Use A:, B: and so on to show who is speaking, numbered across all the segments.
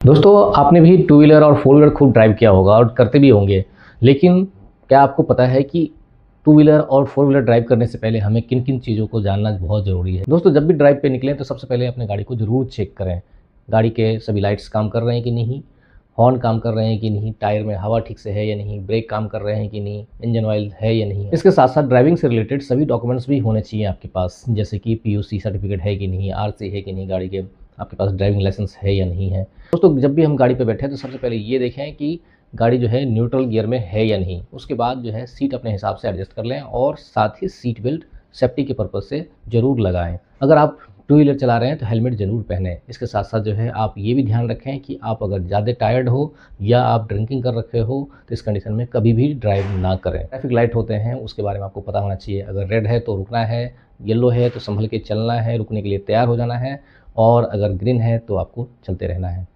A: दोस्तों आपने भी टू व्हीलर और फोर व्हीलर खूब ड्राइव किया होगा और करते भी होंगे, लेकिन क्या आपको पता है कि टू व्हीलर और फोर व्हीलर ड्राइव करने से पहले हमें किन किन चीज़ों को जानना बहुत ज़रूरी है। दोस्तों जब भी ड्राइव पे निकलें तो सबसे पहले अपने गाड़ी को ज़रूर चेक करें। गाड़ी के सभी लाइट्स काम कर रहे हैं कि नहीं, हॉर्न काम कर रहे हैं कि नहीं, टायर में हवा ठीक से है या नहीं, ब्रेक काम कर रहे हैं कि नहीं, इंजन ऑयल है या नहीं। इसके साथ साथ ड्राइविंग से रिलेटेड सभी डॉक्यूमेंट्स भी होने चाहिए आपके पास, जैसे कि पीयूसी सर्टिफिकेट है कि नहीं, आरसी है कि नहीं गाड़ी के, आपके पास ड्राइविंग लाइसेंस है या नहीं है। दोस्तों जब भी हम गाड़ी पे बैठे तो सबसे पहले ये देखें कि गाड़ी जो है न्यूट्रल गियर में है या नहीं। उसके बाद जो है सीट अपने हिसाब से एडजस्ट कर लें और साथ ही सीट बेल्ट सेफ्टी के पर्पज़ से ज़रूर लगाएं। अगर आप टू व्हीलर चला रहे हैं तो हेलमेट ज़रूर पहनें। इसके साथ साथ जो है आप ये भी ध्यान रखें कि आप अगर ज़्यादा टायर्ड हो या आप ड्रिंकिंग कर रखे हो तो इस कंडीशन में कभी भी ड्राइव ना करें। ट्रैफिक लाइट होते हैं उसके बारे में आपको पता होना चाहिए। अगर रेड है तो रुकना है, येलो है तो संभल के चलना है, रुकने के लिए तैयार हो जाना है, और अगर ग्रीन है तो आपको चलते रहना है।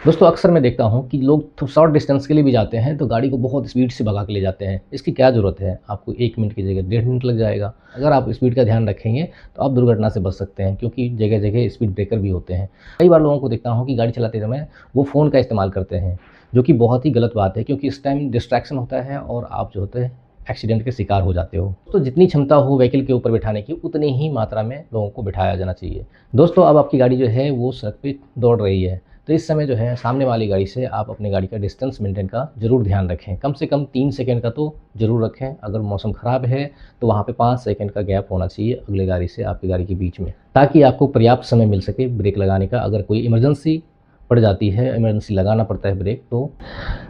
A: दोस्तों अक्सर मैं देखता हूँ कि लोग शॉर्ट डिस्टेंस के लिए भी जाते हैं तो गाड़ी को बहुत स्पीड से भगा के ले जाते हैं। इसकी क्या ज़रूरत है? आपको 1 मिनट की जगह 1.5 मिनट लग जाएगा। अगर आप स्पीड का ध्यान रखेंगे तो आप दुर्घटना से बच सकते हैं, क्योंकि जगह जगह स्पीड ब्रेकर भी होते हैं। कई बार लोगों को देखता हूँ कि गाड़ी चलाते समय वो फ़ोन का इस्तेमाल करते हैं, जो कि बहुत ही गलत बात है, क्योंकि इस टाइम डिस्ट्रैक्शन होता है और आप जो होते हैं एक्सीडेंट के शिकार हो जाते हो। तो जितनी क्षमता हो व्हीकल के ऊपर बिठाने की उतनी ही मात्रा में लोगों को बिठाया जाना चाहिए। दोस्तों अब आपकी गाड़ी जो है वो सड़क पे दौड़ रही है, तो इस समय जो है सामने वाली गाड़ी से आप अपनी गाड़ी का डिस्टेंस मेंटेन का ज़रूर ध्यान रखें। कम से कम 3 सेकंड का तो ज़रूर रखें। अगर मौसम ख़राब है तो वहाँ पे 5 सेकंड का गैप होना चाहिए अगले गाड़ी से आपकी गाड़ी के बीच में, ताकि आपको पर्याप्त समय मिल सके ब्रेक लगाने का। अगर कोई इमरजेंसी पड़ जाती है, इमरजेंसी लगाना पड़ता है ब्रेक, तो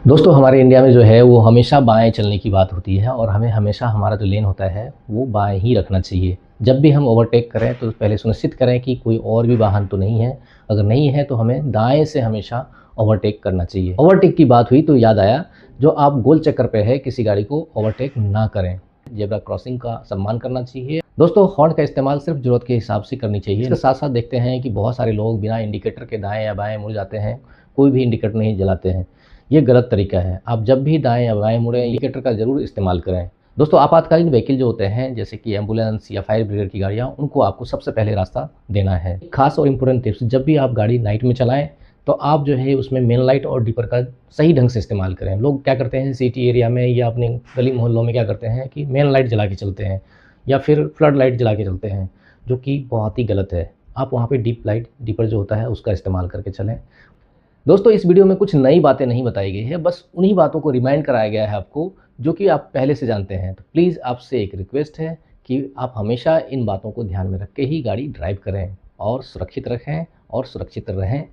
A: दोस्तों हमारे इंडिया में जो है वो हमेशा बाएं चलने की बात होती है और हमें हमेशा हमारा जो लेन होता है वो बाएं ही रखना चाहिए। जब भी हम ओवरटेक करें तो पहले सुनिश्चित करें कि कोई और भी वाहन तो नहीं है। अगर नहीं है तो हमें दाएं से हमेशा ओवरटेक करना चाहिए। ओवरटेक की बात हुई तो याद आया, जो आप गोल चक्कर पे है किसी गाड़ी को ओवरटेक ना करें। ज़ेब्रा क्रॉसिंग का सम्मान करना चाहिए। दोस्तों हॉर्न का इस्तेमाल सिर्फ ज़रूरत के हिसाब से करनी चाहिए। इसके साथ साथ देखते हैं कि बहुत सारे लोग बिना इंडिकेटर के दाएं या बाएं मुड़ जाते हैं, कोई भी इंडिकेटर नहीं जलाते हैं। ये गलत तरीका है। आप जब भी दाएं या बाएं मुड़ें इंडिकेटर का ज़रूर इस्तेमाल करें। दोस्तों आपातकालीन व्हीकल जो होते हैं, जैसे कि एम्बुलेंस या फायर ब्रिगेड की गाड़ियाँ, उनको आपको सबसे पहले रास्ता देना है। खास और इम्पोर्टेंट टिप्स, जब भी आप गाड़ी नाइट में चलाएं तो आप जो है उसमें मेन लाइट और डिपर का सही ढंग से इस्तेमाल करें। लोग क्या करते हैं सिटी एरिया में या अपने गली मोहल्लों में क्या करते हैं कि मेन लाइट जला के चलते हैं या फिर फ्लड लाइट जला के चलते हैं, जो कि बहुत ही गलत है। आप वहाँ पे डीप लाइट डिपर जो होता है उसका इस्तेमाल करके चलें। दोस्तों इस वीडियो में कुछ नई बातें नहीं बताई गई है, बस उन्हीं बातों को रिमाइंड कराया गया है आपको जो कि आप पहले से जानते हैं। तो प्लीज़ आपसे एक रिक्वेस्ट है कि आप हमेशा इन बातों को ध्यान में रख के ही गाड़ी ड्राइव करें और सुरक्षित रखें और सुरक्षित रहें।